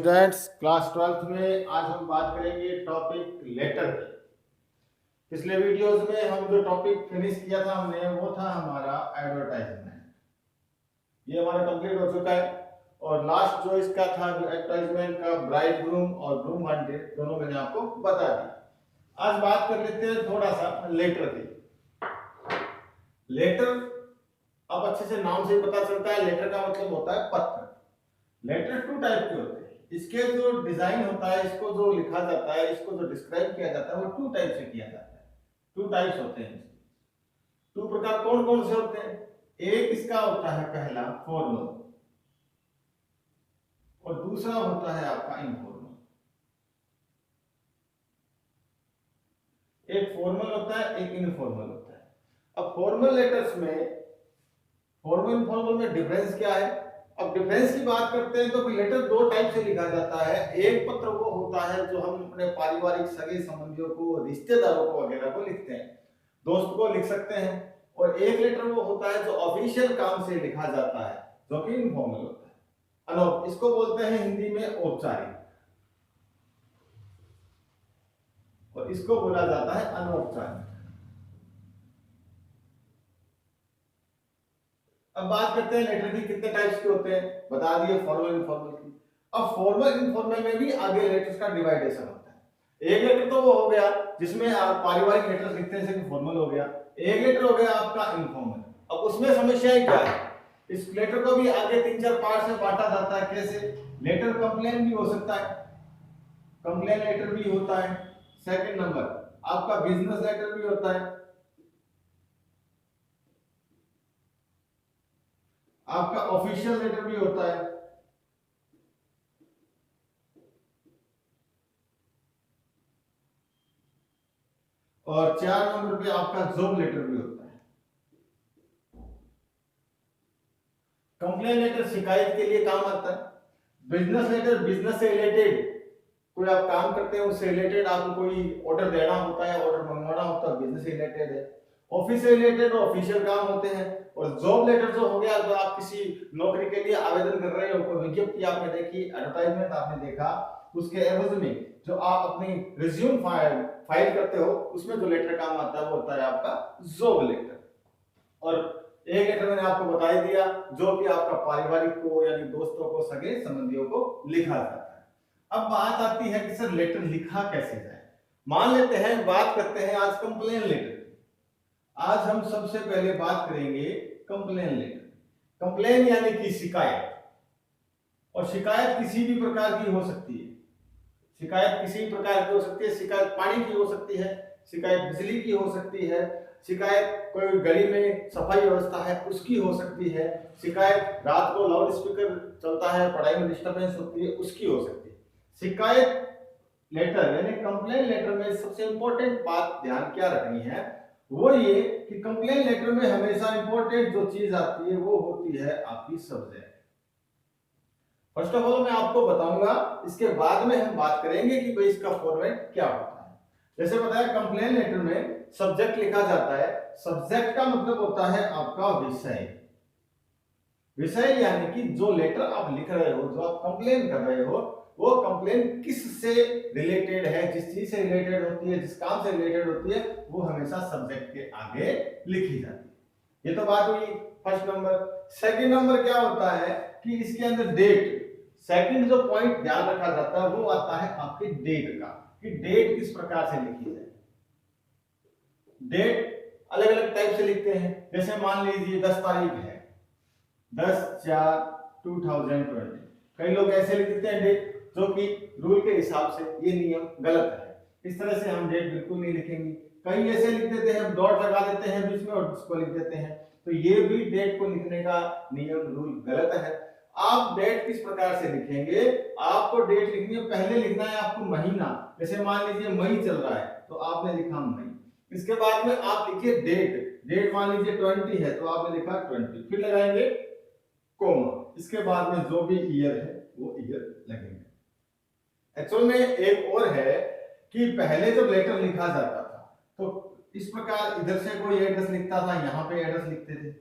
Students, class 12th में आज हम बात करेंगे टॉपिक लेटर की। पिछले वीडियोस में हम जो टॉपिक फिनिश किया था हमने वो था हमारा एडवर्टाइजमेंट। ये हमारा कंप्लीट हो चुका है और लास्ट जो इसका था जो एडवर्टाइजमेंट का ब्राइड ग्रूम और ग्रूम वांटेड दोनों मैंने आपको बता दी। आज बात कर लेते हैं थोड़ा सा लेटर की। लेटर अब अच्छे से नाम से ही पता चलता है, लेटर का मतलब होता है पत्र। लेटर टू टाइप के होते हैं। इसके जो डिजाइन होता है, इसको जो लिखा जाता है, इसको जो डिस्क्राइब किया जाता है वो टू टाइप से किया जाता है। टू टाइप्स होते हैं। टू प्रकार कौन कौन से होते हैं? एक इसका होता है पहला फॉर्मल और दूसरा होता है आपका इनफॉर्मल। एक फॉर्मल होता है, एक इनफॉर्मल होता है। अब फॉर्मल लेटर्स में फॉर्मल इनफॉर्मल में डिफरेंस क्या है? अब डिफरेंस की बात करते हैं तो लेटर दो टाइप से लिखा जाता है। एक पत्र वो होता है जो हम अपने पारिवारिक सगे संबंधियों को, रिश्तेदारों को वगैरह को लिखते हैं, दोस्त को लिख सकते हैं। और एक लेटर वो होता है जो ऑफिशियल काम से लिखा जाता है, जो कि इनफॉर्मल होता है, अनौप। इसको बोलते हैं हिंदी में औपचारिक और इसको बोला जाता है अनौपचारिक। अब बात करते हैं लेटर की कितने टाइप्स के होते हैं। बता दिए फॉर्मल इनफॉर्मल की। अब फॉर्मल इनफॉर्मल में भी आगे लेटर्स का डिवाइडेशन होता है। एक लेटर तो वो हो गया जिसमें आप पारिवारिक लेटर्स लिखते हैं, जैसे फॉर्मल हो गया। एक लेटर हो गया आपका इनफॉर्मल। अब उसमें समस्याएं क्या है? इस लेटर को भी आगे 3-4 पार्ट में बांटा जाता है। कैसे? लेटर कंप्लेन भी हो सकता है, कंप्लेन लेटर भी होता है। सेकंड नंबर आपका बिजनेस लेटर भी होता है, आपका ऑफिशियल लेटर भी होता है, और 4 नंबर पे आपका जॉब लेटर भी होता है। कंप्लेन लेटर शिकायत के लिए काम आता है। बिजनेस लेटर बिजनेस से रिलेटेड, कोई आप काम करते हैं उससे रिलेटेड, आपको कोई ऑर्डर देना होता है, ऑर्डर मंगवाना होता है, बिजनेस से रिलेटेड है। ऑफिस से रिलेटेड ऑफिशियल काम होते हैं। और जॉब लेटर जो हो गया, जो आप किसी नौकरी के लिए आवेदन कर रहे हो, कोई विज्ञप्ति आपने देखी, एडवर्टाइजमेंट आपने देखा, उसके एवज में जो आप अपनी रिज्यूम फाइल करते हो, उसमें जो लेटर काम आता है वो होता है आपका जॉब लेटर। और एक लेटर मैंने आपको बता ही दिया जो कि आपका पारिवारिक को, यानी दोस्तों को, सगे संबंधियों को लिखा जाता है। अब बात आती है कि सर लेटर लिखा कैसे जाए। मान लेते हैं, बात करते हैं आज कंप्लेन लेटर की। आज हम सबसे पहले बात करेंगे कंप्लेन लेटर। कंप्लेन यानी कि शिकायत, और शिकायत किसी भी प्रकार की हो सकती है। शिकायत किसी भी प्रकार की हो सकती है। शिकायत पानी की हो सकती है, शिकायत बिजली की हो सकती है, शिकायत कोई गली में सफाई व्यवस्था है उसकी हो सकती है, शिकायत रात को लाउड स्पीकर चलता है, पढ़ाई में डिस्टरबेंस होती है, उसकी हो सकती है। शिकायत लेटर यानी कंप्लेन लेटर में सबसे इंपॉर्टेंट बात ध्यान क्या रखनी है, वो ये कि कंप्लेन लेटर में हमेशा इंपॉर्टेंट जो चीज आती है वो होती है आपकी सब्जेक्ट। फर्स्ट ऑफ ऑल मैं आपको बताऊंगा, इसके बाद में हम बात करेंगे कि भाई इसका फॉर्मेट क्या होता है। जैसे बताया, कंप्लेन लेटर में सब्जेक्ट लिखा जाता है। सब्जेक्ट का मतलब होता है आपका विषय। विषय यानी कि जो लेटर आप लिख रहे हो, जो आप कंप्लेन कर रहे हो, वो कंप्लेन किस से रिलेटेड है, जिस चीज से रिलेटेड होती है, जिस काम से रिलेटेड होती है, वो हमेशा सब्जेक्ट के आगे लिखी जाती है। ये तो बात हुई फर्स्ट नंबर। सेकंड नंबर क्या होता है कि इसके अंदर डेट। सेकंड जो पॉइंट ध्यान रखा जाता है वो आता है आपके डेट का, कि डेट किस प्रकार से लिखी जाए। डेट अलग अलग टाइप से लिखते हैं। जैसे मान लीजिए 10 तारीख है, 10/4/2020। कई लोग ऐसे लिख देते हैं डेट, जो कि रूल के हिसाब से ये नियम गलत है। इस तरह से हम डेट बिल्कुल नहीं लिखेंगे। कई ऐसे लिख देते हैं, डॉट लगा देते हैं बीच में और उसको लिख देते हैं, तो ये भी डेट को लिखने का नियम रूल गलत है। आप डेट किस प्रकार से लिखेंगे? आपको डेट लिखनी है, पहले लिखना है आपको महीना। जैसे मान लीजिए मई चल रहा है तो आपने लिखा मई। इसके बाद में आप लिखिए डेट। डेट मान लीजिए 20 है तो आपने लिखा 20, फिर लगाएंगे कोमा। इसके बाद में जो भी ईयर है वो ईयर लगेंगे। एक्चुअल में एक और है कि पहले जब लेटर लिखा जाता था तो इस प्रकार इधर से कोई एड्रेस लिखता था, यहां पे एड्रेस लिखते थे,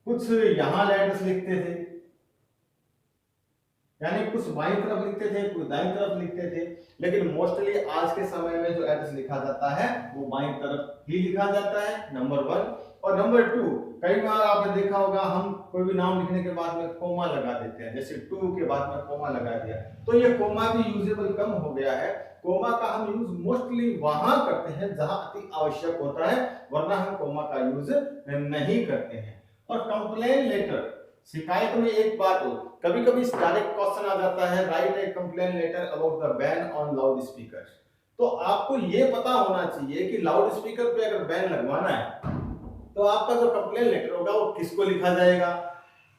कुछ यहां एड्रेस लिखते थे, यानी कुछ बाईं तरफ लिखते थे, कुछ दाईं तरफ लिखते थे, लेकिन मोस्टली आज के समय में जो एड्रेस लिखा जाता है वो बाईं तरफ ही लिखा जाता है, नंबर 1। और नंबर 2, कई बार आपने देखा होगा हम कोई भी नाम लिखने के बाद में कोमा लगा देते हैं, जैसे टू के बाद में कोमा लगा दिया, तो ये कोमा भी यूजेबल कम हो गया है। कोमा का हम यूज मोस्टली वहां करते हैं जहां अति आवश्यक होता है, वरना हम कोमा का यूज नहीं करते हैं। और कंप्लेन लेटर, शिकायत में एक बात हो, कभी कभी डायरेक्ट क्वेश्चन आ जाता है, write a complain letter about the ban on loud speaker. तो आपको ये पता होना चाहिए कि लाउड स्पीकर पे अगर बैन लगवाना है तो आपका जो कंप्लेन लेटर होगा वो किसको लिखा जाएगा।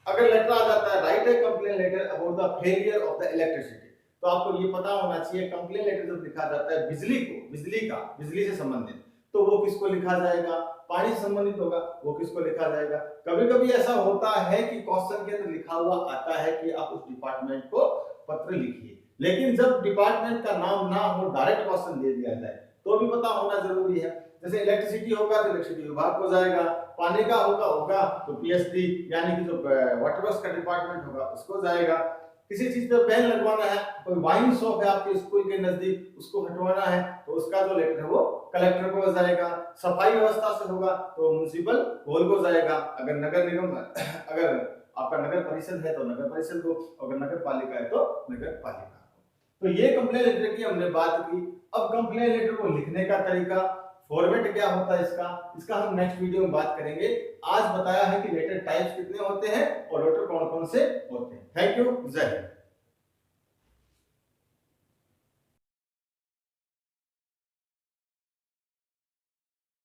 अगर लेटर आ जाता है write a complain letter about the failure of the electricity, तो आपको ये पता होना चाहिए कंप्लेन लेटर जब लिखा जाता है बिजली को, बिजली से संबंधित, तो वो किसको लिखा जाएगा। पानी से संबंधित होगा वो किसको लिखा जाएगा। कभी कभी ऐसा होता है कि क्वेश्चन के अंदर लिखा हुआ आता है कि आप उस डिपार्टमेंट को पत्र लिखिए, लेकिन जब डिपार्टमेंट का नाम ना हो, डायरेक्ट क्वेश्चन दे दिया जाए, तो भी पता होना जरूरी है। जैसे इलेक्ट्रिसिटी होगा तो इलेक्ट्रिसिटी विभाग को जाएगा, पानी का होगा तो पीएचडी यानी कि जो वाटर वर्क्स का डिपार्टमेंट होगा उसको जाएगा। किसी चीज पे बैन लगवाना है, कोई वाइन शॉप है आपके स्कूल के नजदीक, उसको हटवाना है, तो उसका जो लेटर है वो कलेक्टर को जाएगा। सफाई व्यवस्था से होगा तो म्युनिसिपल हॉल को जाएगा। अगर नगर निगम अगर आपका नगर परिषद है तो नगर परिषद को, अगर नगर पालिका है तो नगर पालिका को। तो ये कंप्लेन लेटर की हमने बात की। अब कंप्लेन लेटर को लिखने का तरीका, फॉर्मेट क्या होता है इसका हम नेक्स्ट वीडियो में बात करेंगे। आज बताया है कि लेटर टाइप्स कितने होते हैं और लेटर कौन कौन से होते हैं। थैंक यू, जय हिंद।